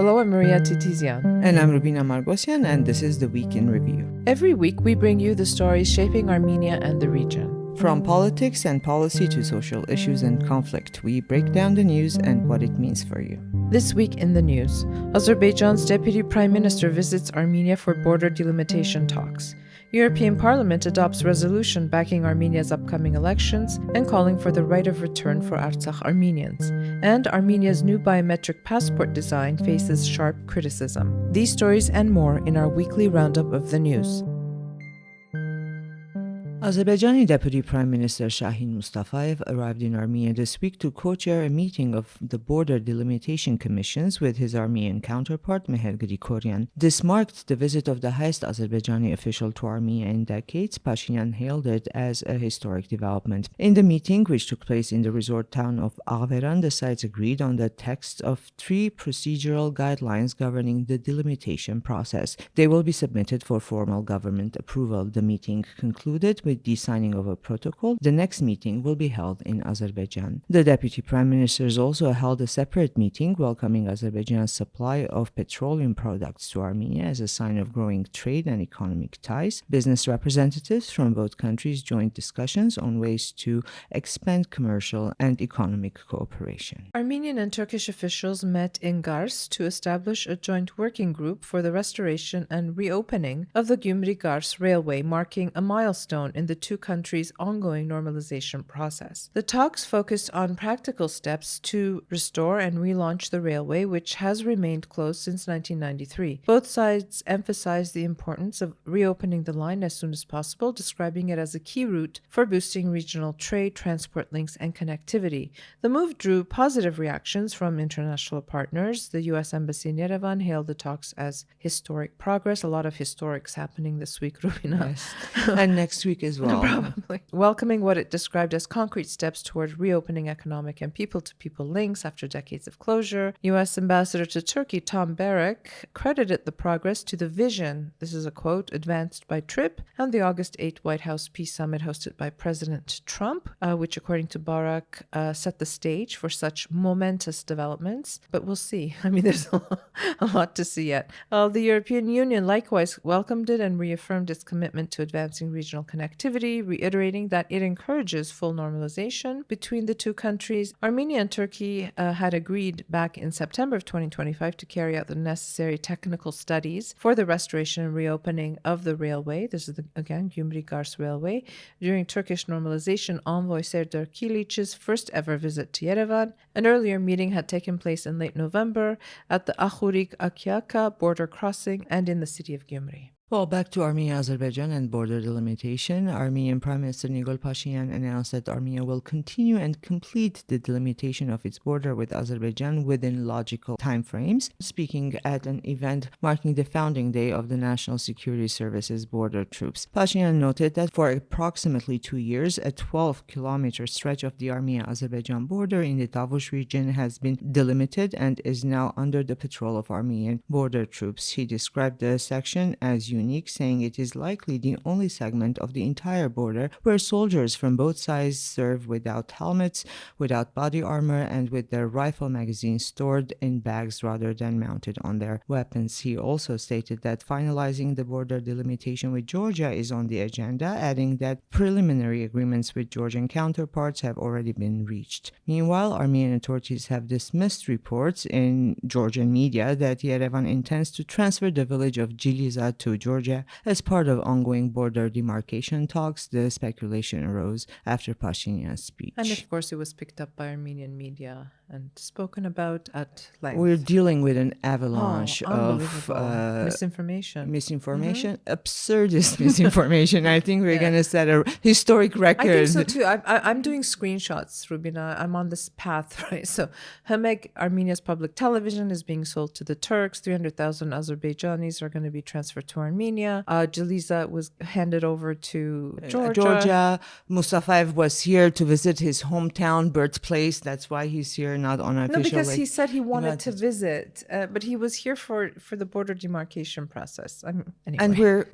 Hello, I'm Maria Titizian. And I'm Rubina Margosian, and this is The Week in Review. Every week, we bring you the stories shaping Armenia and the region. From politics and policy to social issues and conflict, we break down the news and what it means for you. This week in the news, Azerbaijan's Deputy Prime Minister visits Armenia for border delimitation talks. European Parliament adopts resolution backing Armenia's upcoming elections and calling for the right of return for Artsakh Armenians. And Armenia's new biometric passport design faces sharp criticism. These stories and more in our weekly roundup of the news. Azerbaijani Deputy Prime Minister Shahin Mustafayev arrived in Armenia this week to co-chair a meeting of the Border Delimitation Commissions with his Armenian counterpart Meher Grigoryan. This marked the visit of the highest Azerbaijani official to Armenia in decades. Pashinyan hailed it as a historic development. In the meeting, which took place in the resort town of Ağveren, the sides agreed on the text of 3 procedural guidelines governing the delimitation process. They will be submitted for formal government approval. The meeting concluded with the signing of a protocol. The next meeting will be held in Azerbaijan. The Deputy Prime Ministers also held a separate meeting welcoming Azerbaijan's supply of petroleum products to Armenia as a sign of growing trade and economic ties. Business representatives from both countries joined discussions on ways to expand commercial and economic cooperation. Armenian and Turkish officials met in Kars to establish a joint working group for the restoration and reopening of the Gyumri-Kars railway, marking a milestone in the two countries' ongoing normalization process. The talks focused on practical steps to restore and relaunch the railway, which has remained closed since 1993. Both sides emphasized the importance of reopening the line as soon as possible, describing it as a key route for boosting regional trade, transport links, and connectivity. The move drew positive reactions from international partners. The U.S. Embassy in Yerevan hailed the talks as historic progress. A lot of historics happening this week, Rubina. Yes. And next week as well. Probably. Welcoming what it described as concrete steps toward reopening economic and people-to-people links after decades of closure. U.S. Ambassador to Turkey Tom Barrack credited the progress to the vision, this is a quote, advanced by TRIP and the August 8 White House Peace Summit hosted by President Trump, which according to Barrack set the stage for such momentous developments. But we'll see. I mean, there's a lot to see yet. The European Union likewise welcomed it and reaffirmed its commitment to advancing regional connectivity, reiterating that it encourages full normalization between the two countries. Armenia and Turkey had agreed back in September of 2025 to carry out the necessary technical studies for the restoration and reopening of the railway. This is, again, Gyumri-Kars Railway. During Turkish normalization envoy Serdar Kilic's first ever visit to Yerevan, an earlier meeting had taken place in late November at the Akhurik-Akyaka border crossing and in the city of Gyumri. Well, back to Armenia, Azerbaijan and border delimitation. Armenian Prime Minister Nikol Pashinyan announced that Armenia will continue and complete the delimitation of its border with Azerbaijan within logical timeframes. Speaking at an event marking the founding day of the National Security Service's border troops, Pashinyan noted that for approximately 2 years, a 12-kilometer stretch of the Armenia-Azerbaijan border in the Tavush region has been delimited and is now under the patrol of Armenian border troops. He described the section as unique, saying it is likely the only segment of the entire border where soldiers from both sides serve without helmets, without body armor, and with their rifle magazines stored in bags rather than mounted on their weapons. He also stated that finalizing the border delimitation with Georgia is on the agenda, adding that preliminary agreements with Georgian counterparts have already been reached. Meanwhile, Armenian authorities have dismissed reports in Georgian media that Yerevan intends to transfer the village of Giliza to Georgia as part of ongoing border demarcation talks. The speculation arose after Pashinyan's speech. And of course, it was picked up by Armenian media and spoken about at length. We're dealing with an avalanche of misinformation. Absurdist misinformation. I think we're going to set a historic record. I think so too. I'm doing screenshots, Rubina. I'm on this path, right? So Hamek, Armenia's public television, is being sold to the Turks. 300,000 Azerbaijanis are going to be transferred to Armenia. Giliza was handed over to Georgia. Mustafayev was here to visit his hometown, birthplace. That's why he's here not unofficial. No, because like, he said he wanted to invited. visit, but he was here for the border demarcation process. Anyway. And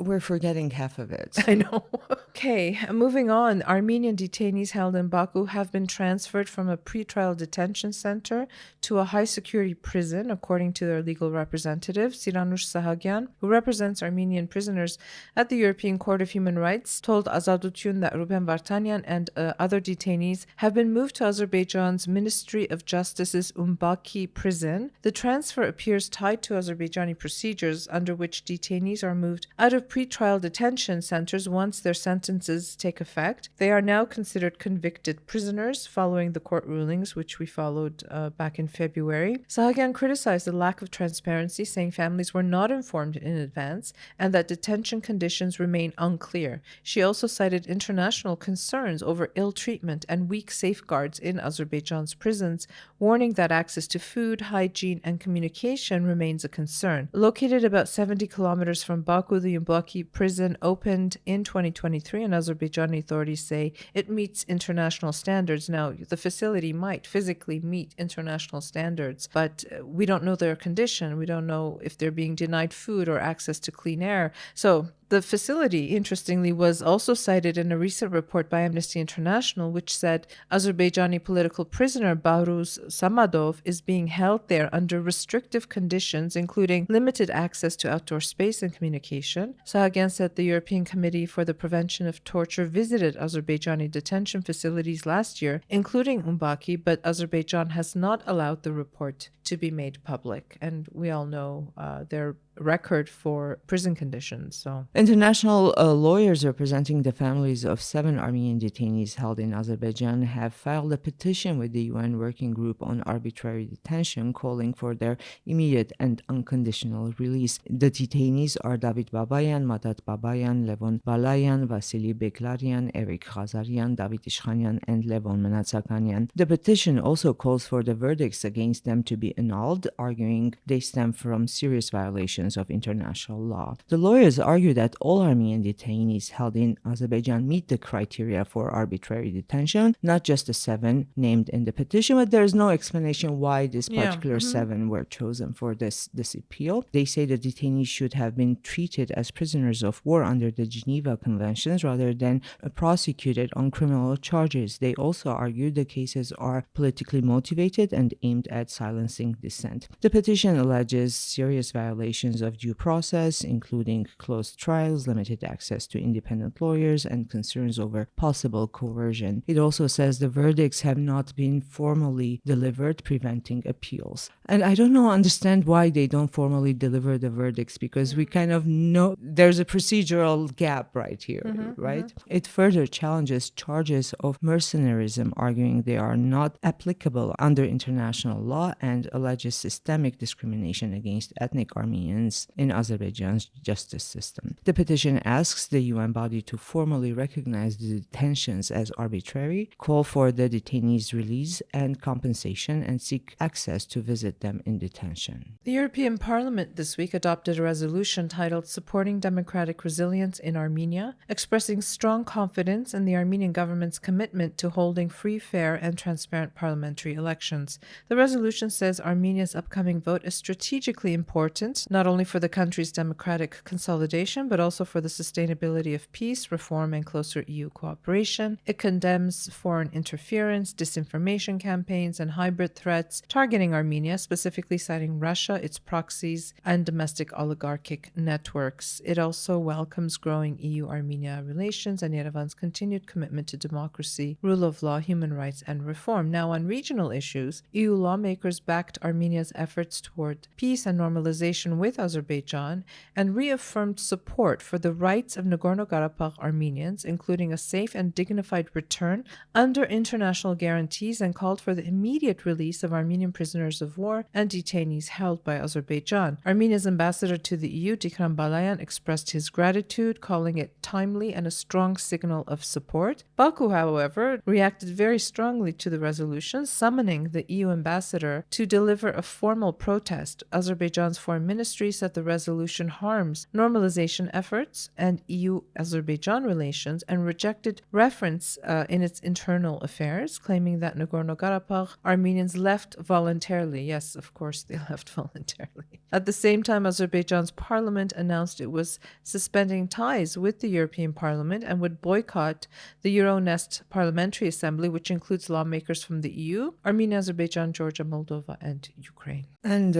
we're forgetting half of it. I know. Okay, moving on. Armenian detainees held in Baku have been transferred from a pretrial detention center to a high-security prison, according to their legal representative, Siranush Sahagyan, who represents Armenian prisoners at the European Court of Human Rights, told Azadutun that Ruben Vartanian and other detainees have been moved to Azerbaijan's Ministry of Justice's Umbaki prison. The transfer appears tied to Azerbaijani procedures under which detainees are moved out of pretrial detention centers once their sentences take effect. They are now considered convicted prisoners following the court rulings, which we followed back in February. Sahagyan criticized the lack of transparency, saying families were not informed in advance and that detention conditions remain unclear. She also cited international concerns over ill treatment and weak safeguards in Azerbaijan's prisons, warning that access to food, hygiene, and communication remains a concern. Located about 70 kilometers from Baku, the Umbaki prison opened in 2023, and Azerbaijani authorities say it meets international standards. Now, the facility might physically meet international standards, but we don't know their condition. We don't know if they're being denied food or access to clean air. So the facility, interestingly, was also cited in a recent report by Amnesty International, which said Azerbaijani political prisoner Bahruz Samadov is being held there under restrictive conditions, including limited access to outdoor space and communication. Sahagyan said the European Committee for the Prevention of Torture visited Azerbaijani detention facilities last year, including Umbaki, but Azerbaijan has not allowed the report to be made public. And we all know their record for prison conditions. So international lawyers representing the families of 7 Armenian detainees held in Azerbaijan have filed a petition with the UN Working Group on Arbitrary Detention, calling for their immediate and unconditional release. The detainees are David Babayan, Madat Babayan, Levon Balayan, Vasily Beklarian, Eric Khazarian, David Ishkhanian, and Levon Menatsakanian. The petition also calls for the verdicts against them to be annulled, arguing they stem from serious violations of international law. The lawyers argue that all Armenian detainees held in Azerbaijan meet the criteria for arbitrary detention, not just the 7 named in the petition, but there is no explanation why this particular 7 were chosen for this appeal. They say the detainees should have been treated as prisoners of war under the Geneva Conventions rather than prosecuted on criminal charges. They also argue the cases are politically motivated and aimed at silencing dissent. The petition alleges serious violations of due process, including closed trials, limited access to independent lawyers, and concerns over possible coercion. It also says the verdicts have not been formally delivered, preventing appeals. And I don't understand why they don't formally deliver the verdicts, because we kind of know there's a procedural gap right here, right? It further challenges charges of mercenarism, arguing they are not applicable under international law, and alleges systemic discrimination against ethnic Armenians in Azerbaijan's justice system. The petition asks the UN body to formally recognize the detentions as arbitrary, call for the detainees' release and compensation, and seek access to visit them in detention. The European Parliament this week adopted a resolution titled Supporting Democratic Resilience in Armenia, expressing strong confidence in the Armenian government's commitment to holding free, fair, and transparent parliamentary elections. The resolution says Armenia's upcoming vote is strategically important, not only for the country's democratic consolidation, but also for the sustainability of peace, reform, and closer EU cooperation. It condemns foreign interference, disinformation campaigns, and hybrid threats targeting Armenia, specifically citing Russia, its proxies, and domestic oligarchic networks. It also welcomes growing EU-Armenia relations and Yerevan's continued commitment to democracy, rule of law, human rights, and reform. Now, on regional issues, EU lawmakers backed Armenia's efforts toward peace and normalization with Azerbaijan and reaffirmed support for the rights of Nagorno-Karabakh Armenians, including a safe and dignified return under international guarantees, and called for the immediate release of Armenian prisoners of war and detainees held by Azerbaijan. Armenia's ambassador to the EU, Dikran Balayan, expressed his gratitude, calling it timely and a strong signal of support. Baku, however, reacted very strongly to the resolution, summoning the EU ambassador to deliver a formal protest. Azerbaijan's foreign ministry worries that the resolution harms normalization efforts and EU-Azerbaijan relations and rejected reference in its internal affairs, claiming that Nagorno-Karabakh Armenians left voluntarily. Yes, of course, they left voluntarily. At the same time, Azerbaijan's parliament announced it was suspending ties with the European Parliament and would boycott the Euronest Parliamentary Assembly, which includes lawmakers from the EU, Armenia, Azerbaijan, Georgia, Moldova, and Ukraine. And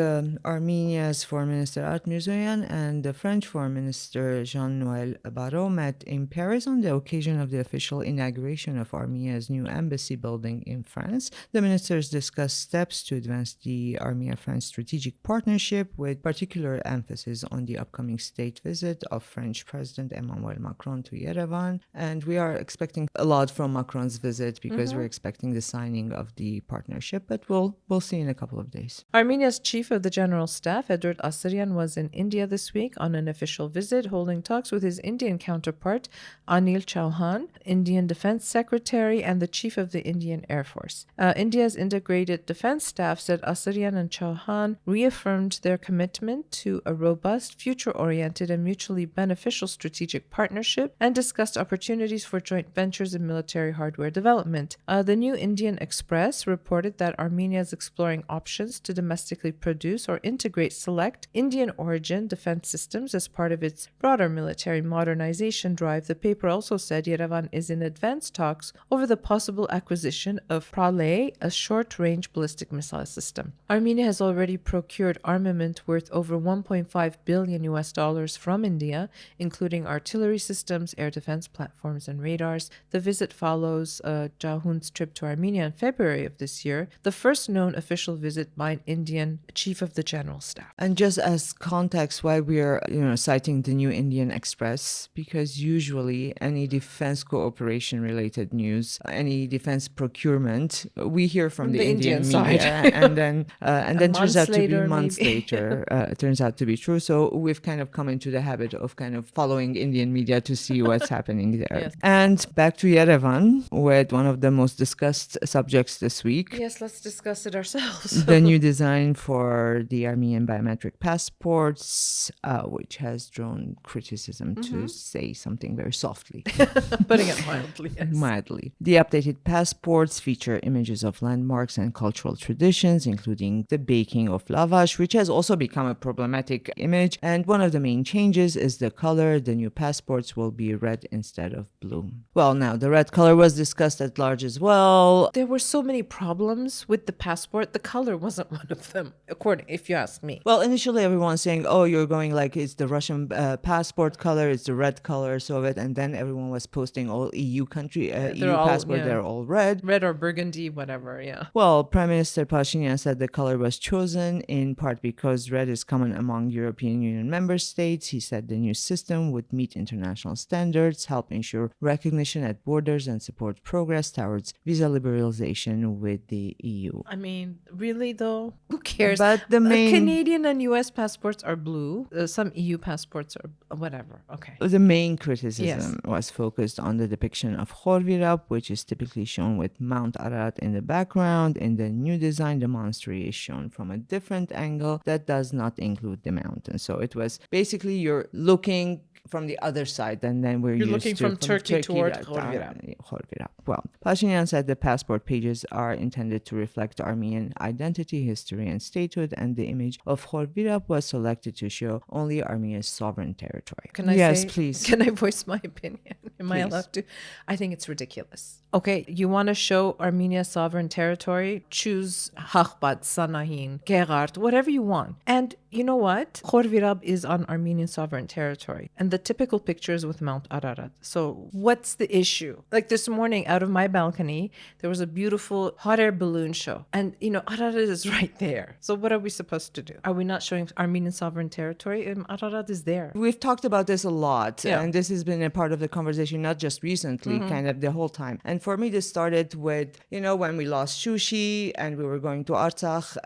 Armenia's Foreign Minister Art Mirzoyan and the French Foreign Minister Jean-Noël Barrot met in Paris on the occasion of the official inauguration of Armenia's new embassy building in France. The ministers discussed steps to advance the Armenia-France strategic partnership, with particular emphasis on the upcoming state visit of French President Emmanuel Macron to Yerevan. And we are expecting a lot from Macron's visit because we're expecting the signing of the partnership, but we'll see in a couple of days. Armenia's chief of the general staff, Edward Asaryan, was in India this week on an official visit, holding talks with his Indian counterpart, Anil Chauhan, Indian Defense Secretary, and the chief of the Indian Air Force. India's integrated defense staff said Asaryan and Chauhan reaffirmed their commitment to a robust, future-oriented, and mutually beneficial strategic partnership and discussed opportunities for joint ventures in military hardware development. The New Indian Express reported that Armenia is exploring options to domestically produce or integrate select Indian-origin defense systems as part of its broader military modernization drive. The paper also said Yerevan is in advanced talks over the possible acquisition of Pralay, a short-range ballistic missile system. Armenia has already procured armament worth over $1.5 billion from India, including artillery systems, air defense platforms, and radars. The visit follows Chauhan's trip to Armenia in February of this year, the first known official visit by an Indian chief of the general staff. And just as context, why we are citing the New Indian Express, because usually any defense cooperation related news, any defense procurement, we hear from the Indian media, and then turns out to be months later. Turns out to be true. So we've kind of come into the habit of kind of following Indian media to see what's happening there. Yes. And back to Yerevan with one of the most discussed subjects this week. Yes, let's discuss it ourselves. The new design for the Armenian biometric passports, which has drawn criticism, to say something very softly. Putting it mildly, yes. Mildly. The updated passports feature images of landmarks and cultural traditions, including the baking of lavash, which has also become a problematic image. And one of the main changes is the color. The new passports will be red instead of blue. Well, now, the red color was discussed at large as well. There were so many problems with the passport. The color wasn't one of them, if you ask me. Well, initially everyone's saying, oh, you're going like it's the Russian passport color, it's the red color, Soviet, and then everyone was posting all EU passports, they're all red. Red or burgundy, whatever, yeah. Well, Prime Minister Pashinyan said the color was chosen in part because red is common among European Union member states. He said the new system would meet international standards, help ensure recognition at borders, and support progress towards visa liberalization with the EU. I mean, really though? Who cares? But the main Canadian and US passports are blue. Some EU passports are whatever. Okay. The main criticism was focused on the depiction of Khorvirab, which is typically shown with Mount Ararat in the background. In the new design, the monastery is shown from a different angle that does not include the mountain. So it was basically you're looking from the other side, and then you're looking from Turkey toward Khorvirab. Well, Pashinyan said the passport pages are intended to reflect Armenian identity, history, and statehood, and the image of Khorvirab was selected to show only Armenia's sovereign territory. Yes, please. Can I voice my opinion? Am I allowed to? I think it's ridiculous. Okay, you want to show Armenia's sovereign territory? Choose Hakhbat, Sanahin, Gerard, whatever you want. And you know what? Khorvirab is on Armenian sovereign territory. And the typical picture is with Mount Ararat. So what's the issue? Like this morning, out of my balcony, there was a beautiful hot air balloon show. And, Ararat is right there. So what are we supposed to do? Are we not showing Armenian sovereign territory? Ararat is there. We've talked about this a lot. Yeah. And this has been a part of the conversation, not just recently, kind of the whole time. And for me, this started with, when we lost Shushi and we were going to Artsakh,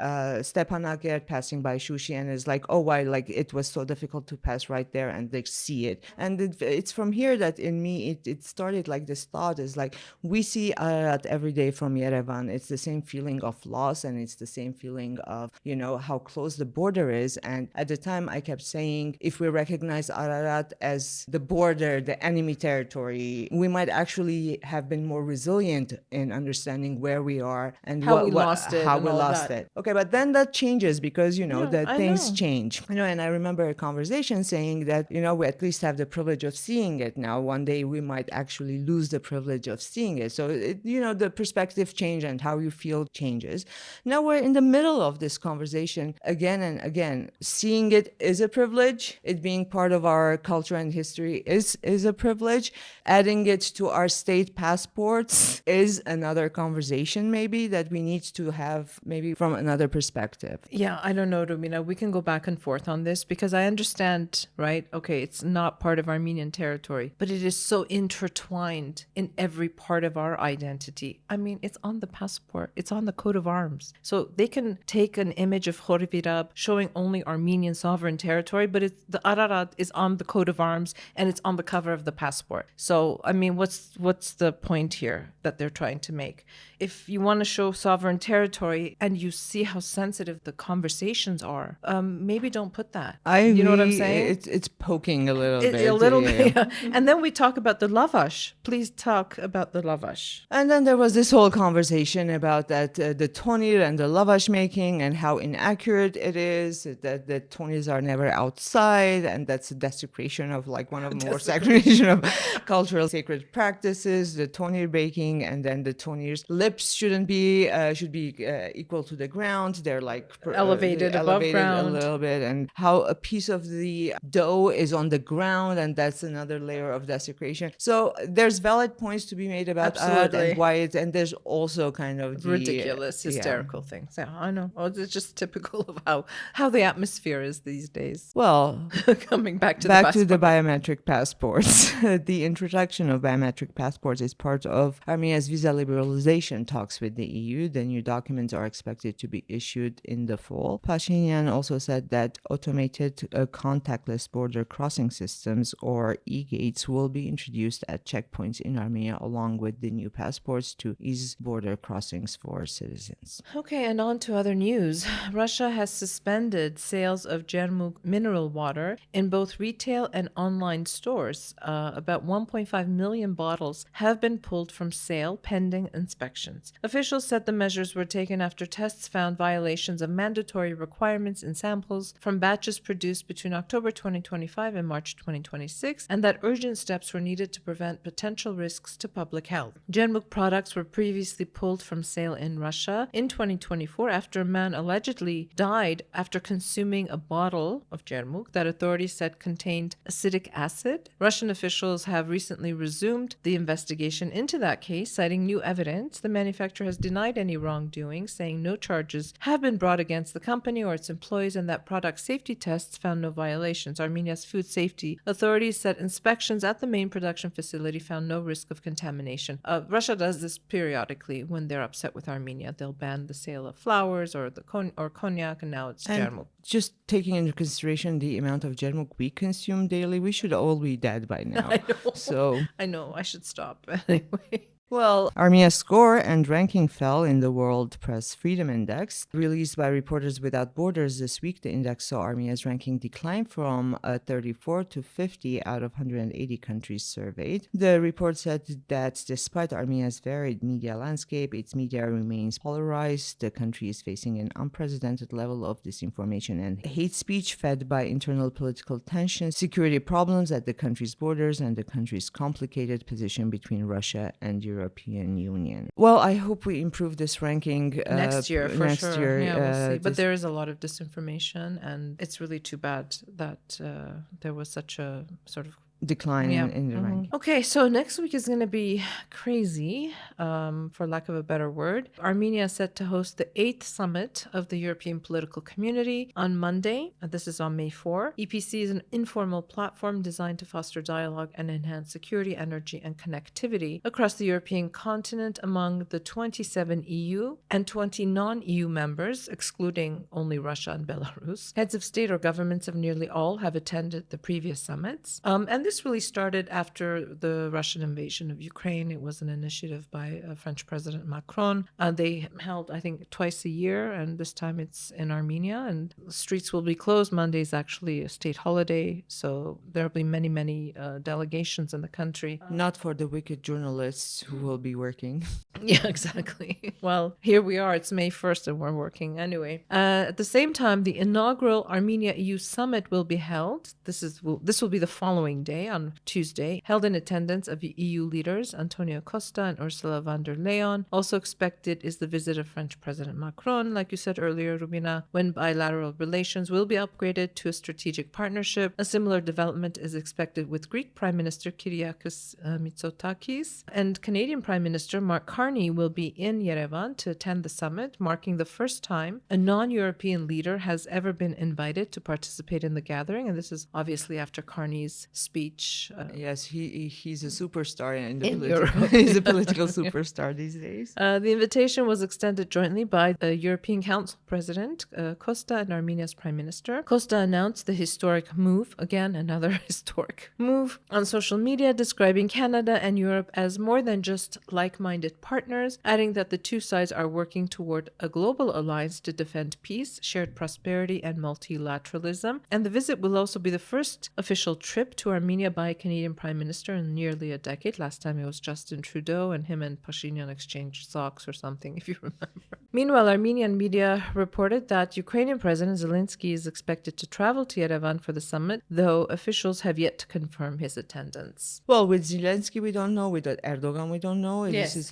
Stepanakert, passing by Shushi, and is like, oh, why, like it was so difficult to pass right there and like see it. And it's from here that in me, it started like this thought is like, we see Ararat every day from Yerevan. It's the same feeling of loss, and it's the same feeling of, you know, how close the border is. And at the time I kept saying, if we recognize Ararat as the border, the enemy territory, we might actually have been more resilient in understanding where we are and How we lost it how and we all lost that. it. Okay, but then that changes because, you know, Yeah, that I things know. change. You know, and I remember a conversation saying that, you know, we at least have the privilege of seeing it now. One day we might actually lose the privilege of seeing it. So, you know, the perspective change and how you feel changes. Now we're in the middle of this conversation again and again. Seeing it is a privilege. It being part of our culture and history is a privilege. Adding it to our state passports is another conversation maybe that we need to have maybe from another perspective. Yeah, I don't know, Domina. We can go back and forth on this because I understand, right? Okay, it's not part of Armenian territory, but it is so intertwined in every part of our identity. I mean, it's on the passport, it's on the coat of arms. So they can take an image of Khorvirab showing only Armenian sovereign territory, but it's the Ararat is on the coat of arms and it's on the cover of the passport. So, I mean, what's the point here that they're trying to make? If you want to show sovereign territory and you see how sensitive the conversations are, maybe don't put that. I You know what I'm agree. saying? It's poking a little bit. A little yeah. bit. Yeah. And then we talk about the lavash. Please talk about the lavash. And then there was this whole conversation about that the tonir and the lavash making and how inaccurate it is, that the tonirs are never outside, and that's a desecration of like one of the more sacration of cultural sacred practices, the tonir baking, and then the tonir's lips shouldn't be should be equal to the ground. They're like Elevated above ground. a little bit, and how a piece of the dough is on the ground, and that's another layer of desecration. So there's valid points to be made about art and why it, and there's also kind of the ridiculous, hysterical things. Yeah, I know. Oh, it's just typical of how the atmosphere is these days. Well, coming back to the biometric passports. The introduction of biometric passports is part of Armenia's visa liberalization talks with the EU. The new documents are expected to be issued in the fall. Pashinyan also said that automated contactless border crossing systems, or e-gates, will be introduced at checkpoints in Armenia along with the new passports to ease border crossings for citizens. Okay, and on to other news. Russia has suspended sales of Jermuk mineral water in both retail and online stores. About 1.5 million bottles have been pulled from sale pending inspections. Officials said the measures were taken after tests found violations of mandatory requirements in samples from batches produced between October 2025 and March 2026, and that urgent steps were needed to prevent potential risks to public health. Jermuk products were previously pulled from sale in Russia in 2024 after a man allegedly died after consuming a bottle of Jermuk that authorities said contained acidic acid. Russian officials have recently resumed the investigation into that case, citing new evidence. The manufacturer has denied any wrongdoing, saying no charges have been brought against the company or its employees and that product safety tests found no violations. Armenia's food safety authorities said inspections at the main production facility found no risk of contamination. Russia does this periodically when they're upset with Armenia. They'll ban the sale of flowers or cognac, and now it's Jermuk. Just taking into consideration the amount of Jermuk we consume daily, we should all be dead by now. I know. So I know. I should stop anyway. Well, Armenia's score and ranking fell in the World Press Freedom Index. Released by Reporters Without Borders this week, the index saw Armenia's ranking decline from 34 to 50 out of 180 countries surveyed. The report said that despite Armenia's varied media landscape, its media remains polarized. The country is facing an unprecedented level of disinformation and hate speech fed by internal political tensions, security problems at the country's borders, and the country's complicated position between Russia and European Union. Well, I hope we improve this ranking next year, for sure. Yeah, we'll see. But this- there is a lot of disinformation, and it's really too bad that there was such a sort of decline in the ranking. Okay, so next week is going to be crazy, for lack of a better word. Armenia is set to host the 8th summit of the European Political Community on Monday. This is on May 4. EPC is an informal platform designed to foster dialogue and enhance security, energy, and connectivity across the European continent among the 27 EU and 20 non-EU members, excluding only Russia and Belarus. Heads of state or governments of nearly all have attended the previous summits. And this really started after the Russian invasion of Ukraine. It was an initiative by French President Macron. They held, I think, twice a year, and this time it's in Armenia. And streets will be closed. Monday is actually a state holiday, so there will be many, many delegations in the country. Not for the wicked journalists who will be working. Yeah, exactly. Well, here we are. It's May 1st and we're working anyway. At the same time, the inaugural Armenia EU summit will be held. This will be the following day, on Tuesday, held in attendance of EU leaders Antonio Costa and Ursula von der Leyen. Also expected is the visit of French President Macron, like you said earlier, Rubina, when bilateral relations will be upgraded to a strategic partnership. A similar development is expected with Greek Prime Minister Kyriakos Mitsotakis, and Canadian Prime Minister Mark Carney will be in Yerevan to attend the summit, marking the first time a non-European leader has ever been invited to participate in the gathering. And this is obviously after Carney's speech. Yes, he's a superstar in Europe. He's a political superstar these days. The invitation was extended jointly by the European Council President Costa and Armenia's Prime Minister. Costa announced the historic move, again another historic move, on social media, describing Canada and Europe as more than just like-minded partners, adding that the two sides are working toward a global alliance to defend peace, shared prosperity, and multilateralism. And the visit will also be the first official trip to Armenia by a Canadian Prime Minister in nearly a decade. Last time it was Justin Trudeau, and him and Pashinyan exchanged socks or something, if you remember. Meanwhile, Armenian media reported that Ukrainian President Zelensky is expected to travel to Yerevan for the summit, though officials have yet to confirm his attendance. Well, with Zelensky, we don't know. With Erdogan, we don't know. Yes. This is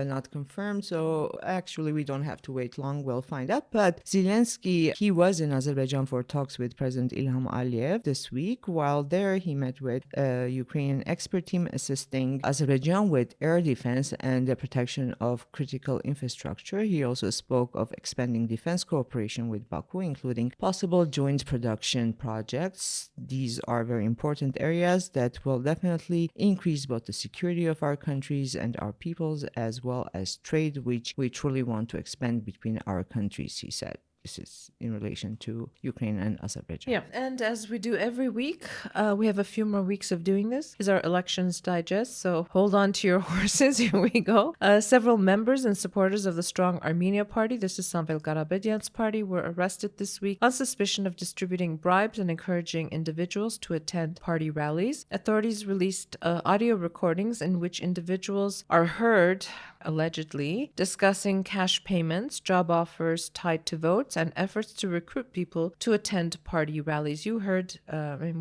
not confirmed. So actually, we don't have to wait long. We'll find out. But Zelensky, he was in Azerbaijan for talks with President Ilham Aliyev this week. While there, he met with a Ukrainian expert team assisting Azerbaijan with air defense and the protection of critical infrastructure. He also spoke of expanding defense cooperation with Baku, including possible joint production projects. These are very important areas that will definitely increase both the security of our countries and our peoples, as well as trade, which we truly want to expand between our countries, he said. This is in relation to Ukraine and Azerbaijan. Yeah, and as we do every week, we have a few more weeks of doing this. This is our elections digest, so hold on to your horses. Here we go. Several members and supporters of the Strong Armenia Party, this is Samvel Karapetyan's party, were arrested this week on suspicion of distributing bribes and encouraging individuals to attend party rallies. Authorities released audio recordings in which individuals are heard, allegedly, discussing cash payments, job offers tied to votes, and efforts to recruit people to attend party rallies. You heard,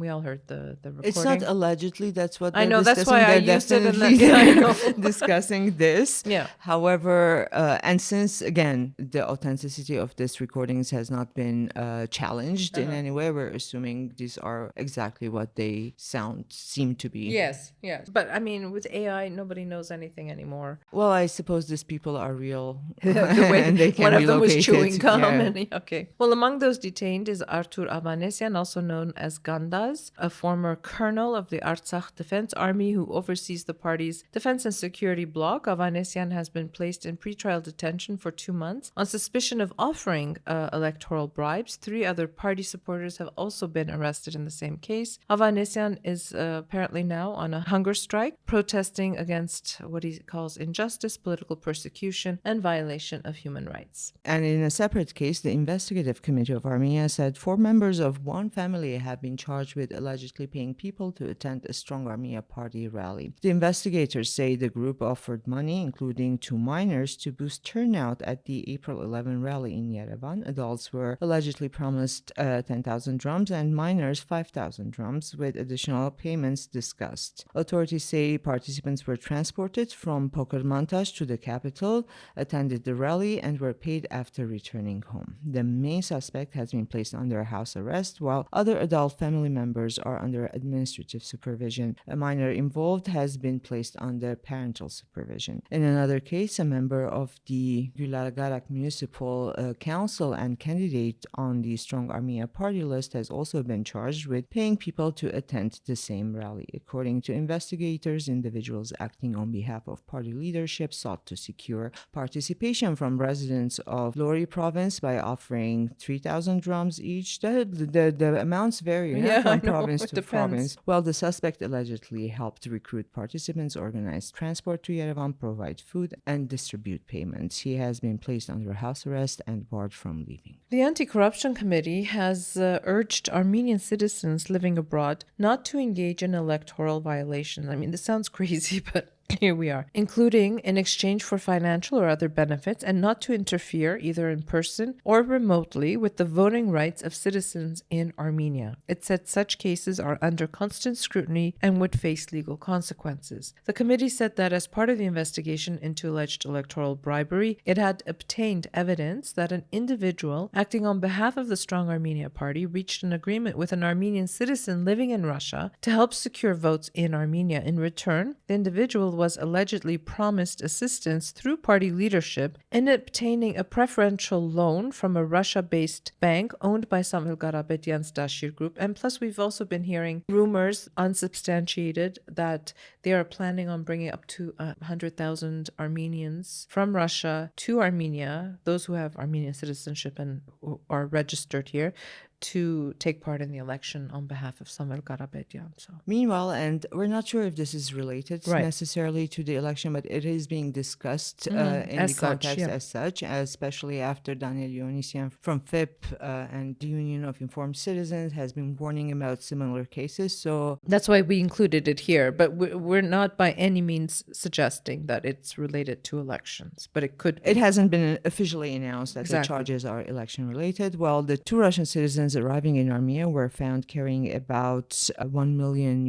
we all heard the recording. It's not allegedly, that's what I know, they're that's why I They're used it in definitely that. I know. discussing this. Yeah. However, and since, again, the authenticity of this recordings has not been challenged in any way, we're assuming these are exactly what they seem to be. Yes. But I mean, with AI, nobody knows anything anymore. Well, I suppose these people are real. The way and they can one of be them was located. chewing gum. Yeah. Okay. Well, among those detained is Artur Avanesyan, also known as Gandaz, a former colonel of the Artsakh Defense Army who oversees the party's defense and security bloc. Avanesyan has been placed in pretrial detention for 2 months on suspicion of offering electoral bribes. 3 other party supporters have also been arrested in the same case. Avanesyan is apparently now on a hunger strike, protesting against what he calls injustice, political persecution, and violation of human rights. And in a separate case, the Investigative Committee of Armenia said 4 members of one family have been charged with allegedly paying people to attend a Strong Armenia party rally. The investigators say the group offered money, including to minors, to boost turnout at the April 11 rally in Yerevan. Adults were allegedly promised 10,000 drums and minors 5,000 drums, with additional payments discussed. Authorities say participants were transported from Pokermantash dispatched to the capital, attended the rally, and were paid after returning home. The main suspect has been placed under house arrest, while other adult family members are under administrative supervision. A minor involved has been placed under parental supervision. In another case, a member of the Gülagarak Municipal Council and candidate on the Strong Armenia party list has also been charged with paying people to attend the same rally. According to investigators, individuals acting on behalf of party leadership sought to secure participation from residents of Lori province by offering 3,000 drums each. The amounts vary from province to province. Well, the suspect allegedly helped recruit participants, organize transport to Yerevan, provide food, and distribute payments. He has been placed under house arrest and barred from leaving. The Anti-Corruption Committee has urged Armenian citizens living abroad not to engage in electoral violations. I mean, this sounds crazy, but here we are, including in exchange for financial or other benefits, and not to interfere either in person or remotely with the voting rights of citizens in Armenia. It said such cases are under constant scrutiny and would face legal consequences. The committee said that as part of the investigation into alleged electoral bribery, it had obtained evidence that an individual acting on behalf of the Strong Armenia Party reached an agreement with an Armenian citizen living in Russia to help secure votes in Armenia. In return, the individual was allegedly promised assistance through party leadership in obtaining a preferential loan from a Russia-based bank owned by Samuel Garabedyan's Dashir Group. And plus, we've also been hearing rumors, unsubstantiated, that they are planning on bringing up to 100,000 Armenians from Russia to Armenia, those who have Armenian citizenship and are registered here, to take part in the election on behalf of Samuel Garabedyan. So, meanwhile, and we're not sure if this is related necessarily to the election, but it is being discussed in the context as such, especially after Daniel Ioannisian from FIP and the Union of Informed Citizens has been warning about similar cases. So that's why we included it here, but we're not by any means suggesting that it's related to elections, but it could be. It hasn't been officially announced that the charges are election related. Well, the two Russian citizens arriving in Armenia were found carrying about $1 million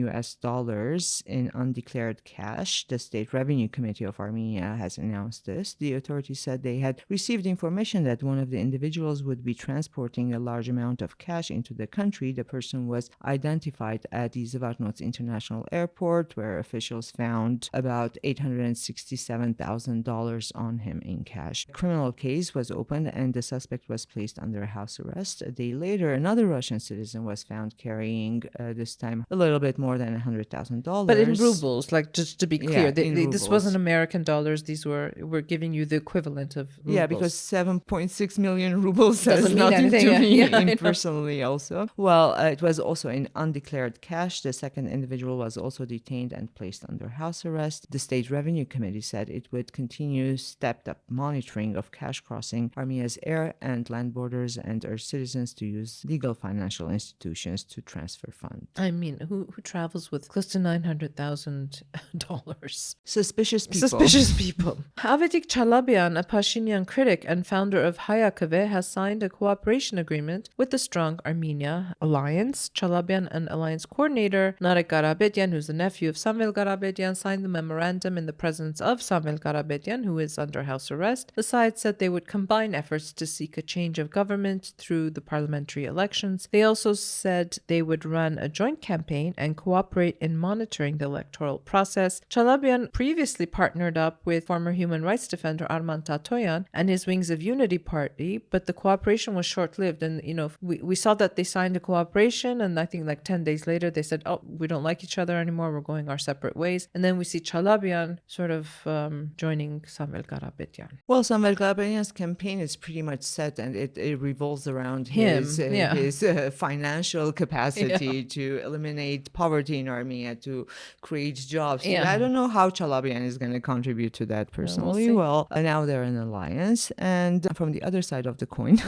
in undeclared cash. The State Revenue Committee of Armenia has announced this. The authorities said they had received information that one of the individuals would be transporting a large amount of cash into the country. The person was identified at the Zvartnots International Airport, where officials found about $867,000 on him in cash. A criminal case was opened and the suspect was placed under house arrest. A day later, another Russian citizen was found carrying, this time, a little bit more than $100,000. But in rubles, like, just to be clear, this wasn't American dollars. These we're giving you the equivalent of rubles. Yeah, because 7.6 million rubles says nothing to me personally also. Well, it was also in undeclared cash. The second individual was also detained and placed under house arrest. The State Revenue Committee said it would continue stepped-up monitoring of cash crossing Armenia's air and land borders and urge citizens to use legal financial institutions to transfer funds. I mean, who travels with close to $900,000? Suspicious people. Avetik Chalabian, a Pashinyan critic and founder of Hayakove, has signed a cooperation agreement with the Strong Armenia Alliance. Chalabian and Alliance coordinator Narek Garabedyan, who's the nephew of Samuel Garabedyan, signed the memorandum in the presence of Samuel Garabedyan, who is under house arrest. The sides said they would combine efforts to seek a change of government through the parliamentary elections. They also said they would run a joint campaign and cooperate in monitoring the electoral process. Chalabian previously partnered up with former human rights defender Arman Tatoyan and his Wings of Unity party, but the cooperation was short-lived. And, we saw that they signed a cooperation, and I think like 10 days later they said, oh, we don't like each other anymore, we're going our separate ways. And then we see Chalabian sort of joining Samuel Garabedyan. Well, Samuel Garabedyan's campaign is pretty much set, and it revolves around his financial capacity to eliminate poverty in Armenia, to create jobs. I don't know how Chalabian is going to contribute to that personally. Well, now they're an alliance. And from the other side of the coin,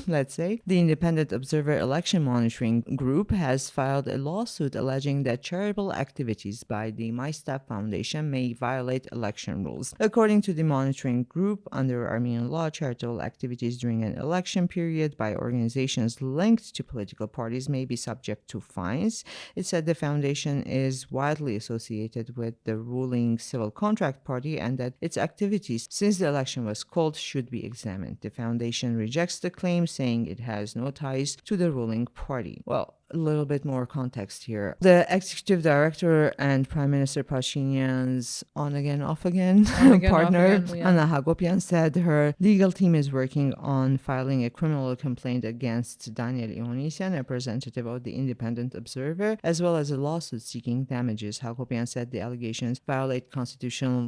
let's say, the Independent Observer Election Monitoring Group has filed a lawsuit alleging that charitable activities by the My Staff Foundation may violate election rules. According to the monitoring group, under Armenian law, charitable activities during an election period by organizations linked linked to political parties may be subject to fines. It said the foundation is widely associated with the ruling Civil Contract Party and that its activities since the election was called should be examined. The foundation rejects the claim, saying it has no ties to the ruling party. Well, a little bit more context here. The executive director and Prime Minister Pashinyan's on-again, off-again partner, Anna Hagopian, said her legal team is working on filing a criminal complaint against Daniel Ioannisian, a representative of the Independent Observer, as well as a lawsuit seeking damages. Hagopian said the allegations violate constitutional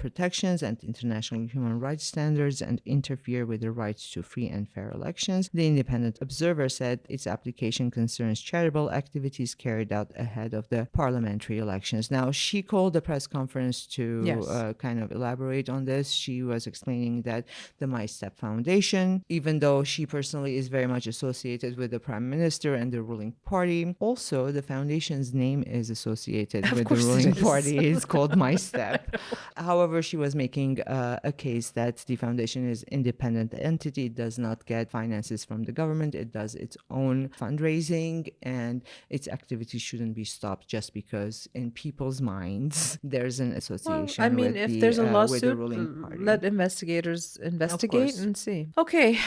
protections and international human rights standards and interfere with the right to free and fair elections. The Independent Observer said its application concerns charitable activities carried out ahead of the parliamentary elections. Now, she called a press conference to kind of elaborate on this. She was explaining that the My Step Foundation, even though she personally is very much associated with the prime minister and the ruling party, also the foundation's name is associated with the ruling party. It's called My Step. However, she was making a case that the foundation is independent entity. It does not get finances from the government. It does its own fundraising, and its activities shouldn't be stopped just because in people's minds there's an association. Well, I mean, if there's a lawsuit, let investigators investigate and see. Okay,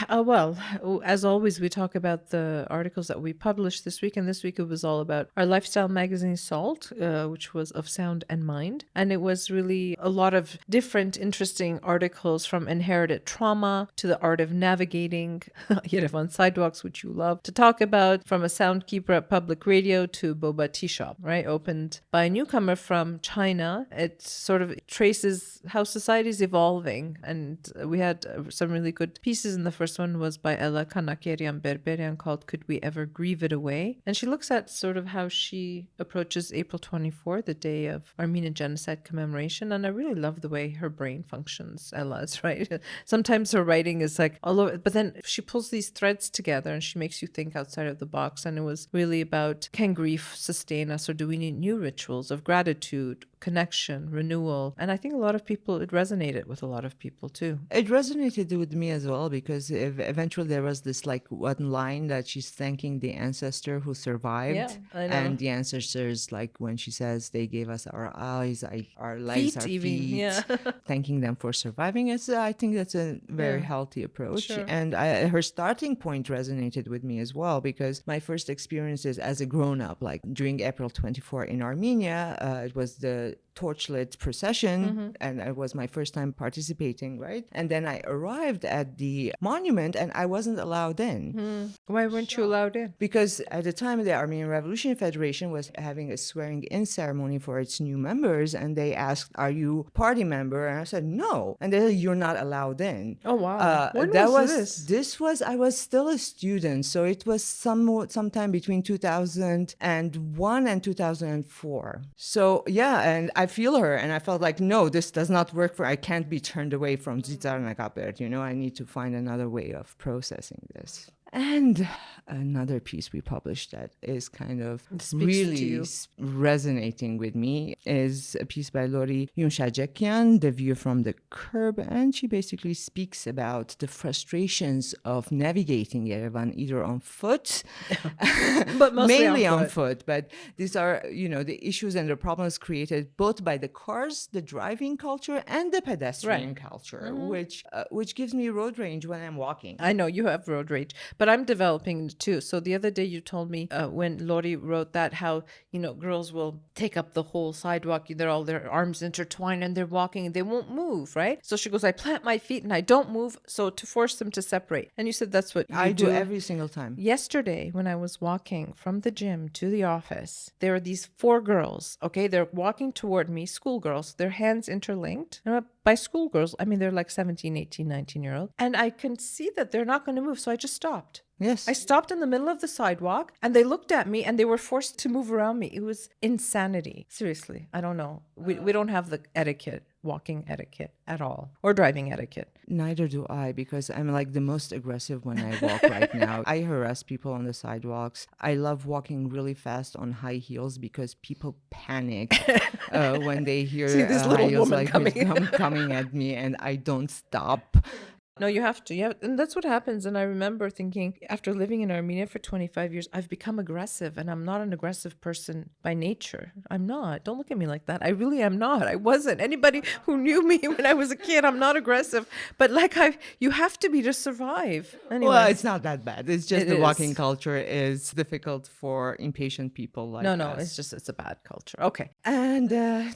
as always, we talk about the articles that we published this week, and this week it was all about our lifestyle magazine Salt, which was of Sound and Mind, and it was really a lot of different interesting articles, from inherited trauma to the art of navigating yet on sidewalks, which you love to talk about, from a soundkeeper at public radio to boba tea shop, right? Opened by a newcomer from China. It sort of traces how society is evolving. And we had some really good pieces. And the first one was by Ella Kanakerian Berberian called Could We Ever Grieve It Away? And she looks at sort of how she approaches April 24, the day of Armenian genocide commemoration. And I really love the way her brain functions, Ella's, right? Sometimes her writing is like all over, but then she pulls these threads together and she makes you think outside of the box. And it was really about, can grief sustain us, or do we need new rituals of gratitude, connection, renewal? And I think a lot of people, it resonated with a lot of people too. It resonated with me as well, because eventually there was this like one line that she's thanking the ancestor who survived. Yeah, I know. And the ancestors, like when she says they gave us our eyes, our legs, our feet, thanking them for surviving. I think that's a very healthy approach. Sure. And her starting point resonated with me as well, because my first experiences as a grown-up, like during April 24 in Armenia, it was the torchlit procession, and it was my first time participating, right? And then I arrived at the monument and I wasn't allowed in. Why weren't you allowed in? Because at the time the Armenian Revolution Federation was having a swearing in ceremony for its new members, and they asked, are you party member? And I said no, and they said, you're not allowed in. Oh wow. When was this? I was still a student, so it was sometime between 2001 and 2004. So yeah, and I feel her, and I felt like, no, this does not work I can't be turned away from Zitar Nakapert, I need to find another way of processing this. And another piece we published that is kind of really resonating with me is a piece by Lori Yunshajekian, The View from the Curb. And she basically speaks about the frustrations of navigating Yerevan either on foot, but mainly on foot. But these are, the issues and the problems created both by the cars, the driving culture, and the pedestrian culture, which gives me road rage when I'm walking. I know you have road rage. But I'm developing it too. So the other day you told me when Lori wrote that, how, girls will take up the whole sidewalk. They're all their arms intertwined and they're walking and they won't move, right? So she goes, I plant my feet and I don't move. So to force them to separate. And you said that's what you do every single time. Yesterday, when I was walking from the gym to the office, there are these 4 girls. Okay. They're walking toward me, schoolgirls, their hands interlinked. And by schoolgirls, I mean, they're like 17, 18, 19-year-old. And I can see that they're not going to move. So I just stopped. Yes. I stopped in the middle of the sidewalk and they looked at me and they were forced to move around me. It was insanity. Seriously. I don't know. We don't have the etiquette, walking etiquette at all, or driving etiquette. Neither do I, because I'm like the most aggressive when I walk right now. I harass people on the sidewalks. I love walking really fast on high heels because people panic when they hear this little high heels woman like coming at me, and I don't stop. No, you have to. Yeah, and that's what happens. And I remember thinking, after living in Armenia for 25 years, I've become aggressive, and I'm not an aggressive person by nature. I'm not. Don't look at me like that. I really am not. I wasn't. Anybody who knew me when I was a kid, I'm not aggressive. But you have to be to survive. Anyway. Well, it's not that bad. It's just It the walking is. culture is difficult for impatient people like No, us. it's a bad culture. Okay. And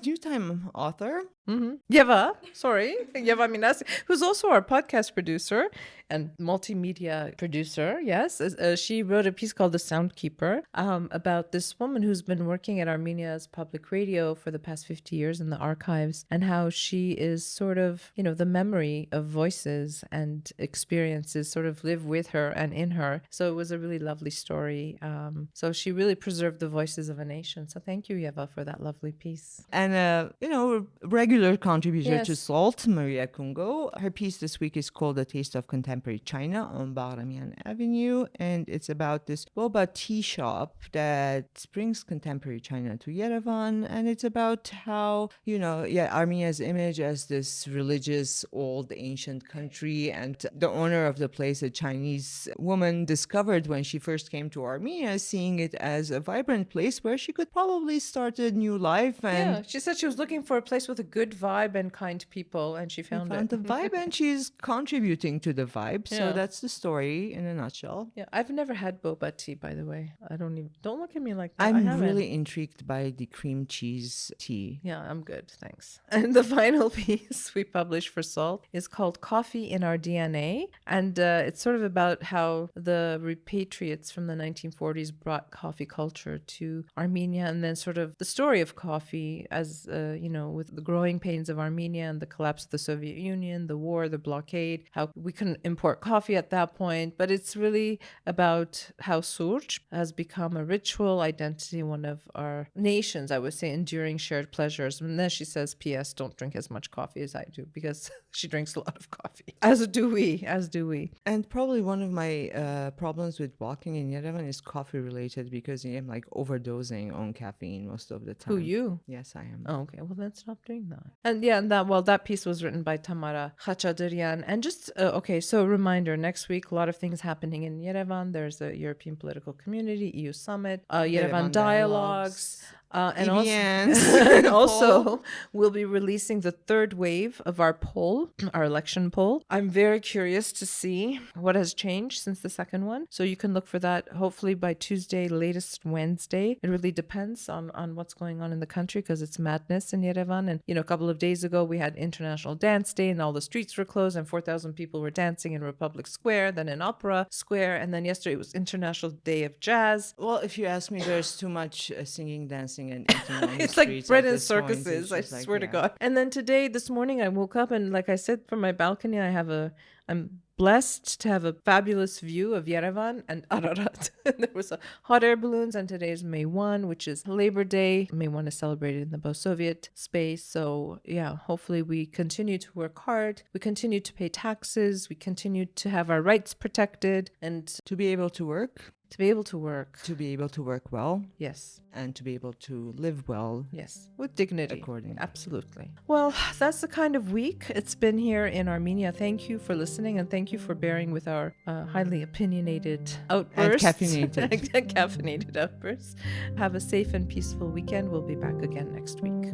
New Time author. Yeva, sorry, Yeva Minas, who's also our podcast producer and multimedia producer. Yes, she wrote a piece called "The Soundkeeper" about this woman who's been working at Armenia's public radio for the past 50 years in the archives, and how she is sort of, the memory of voices and experiences sort of live with her and in her. So it was a really lovely story. So she really preserved the voices of a nation. So thank you, Yeva, for that lovely piece. And, regular contributor to Yes. SALT, Maria Kungo. Her piece this week is called "A Taste of Contemporary China" on Bahramian Avenue. And it's about this boba tea shop that brings contemporary China to Yerevan. And it's about how, Armenia's image as this religious, old, ancient country. And the owner of the place, a Chinese woman, discovered when she first came to Armenia, seeing it as a vibrant place where she could probably start a new life. And Yeah, she said she was looking for a place with a good vibe and kind people, and she found found it. the vibe, and she's contributing to the vibe. So Yeah. that's the story in a nutshell. Yeah, I've never had boba tea, by the way. Don't look at me like that. I I'm haven't. really intrigued by the cream cheese tea. Yeah, I'm good, thanks. And the final piece we published for SALT is called "Coffee in Our DNA," and it's sort of about how the repatriates from the 1940s brought coffee culture to Armenia, and then sort of the story of coffee as with the growing pains of Armenia and the collapse of the Soviet Union, the war, the blockade, how we couldn't import coffee at that point. But it's really about how surj has become a ritual identity, one of our nation's, I would say, enduring shared pleasures. And then she says, P.S., don't drink as much coffee as I do, because she drinks a lot of coffee. As do we. And probably one of my problems with walking in Yerevan is coffee related, because I'm like overdosing on caffeine most of the time. Who, you? Yes, I am. Oh, okay. Well, then stop doing that. And that piece was written by Tamara Khachadurian. And just, so reminder, next week, a lot of things happening in Yerevan. There's a European Political Community, EU Summit, Yerevan Dialogues. And EVNs. also we'll be releasing the third wave of our poll, our election poll. I'm very curious to see what has changed since the second one. So you can look for that hopefully by Tuesday, latest Wednesday. It really depends on what's going on in the country, because it's madness in Yerevan. And, a couple of days ago, we had International Dance Day and all the streets were closed and 4,000 people were dancing in Republic Square, then in Opera Square. And then yesterday it was International Day of Jazz. Well, if you ask me, there's too much singing, dancing, and eating on the It's like streets bread at and this point. It's circuses, I just like, swear to yeah. God. And then this morning, I woke up and, like I said, from my balcony, I'm blessed to have a fabulous view of Yerevan and Ararat. There was hot air balloons, and today is May 1, which is Labor Day. May 1 is celebrated in the post-Soviet space. So, yeah, hopefully we continue to work hard. We continue to pay taxes. We continue to have our rights protected, and To be able to work, to be able to work. to be able to work well, Yes. and to be able to live well. Yes, with dignity. Accordingly. Absolutely. Well, that's the kind of week it's been here in Armenia. Thank you for listening, and thank you for bearing with our highly opinionated outbursts. caffeinated. Caffeinated outbursts. Have a safe and peaceful weekend. We'll be back again next week.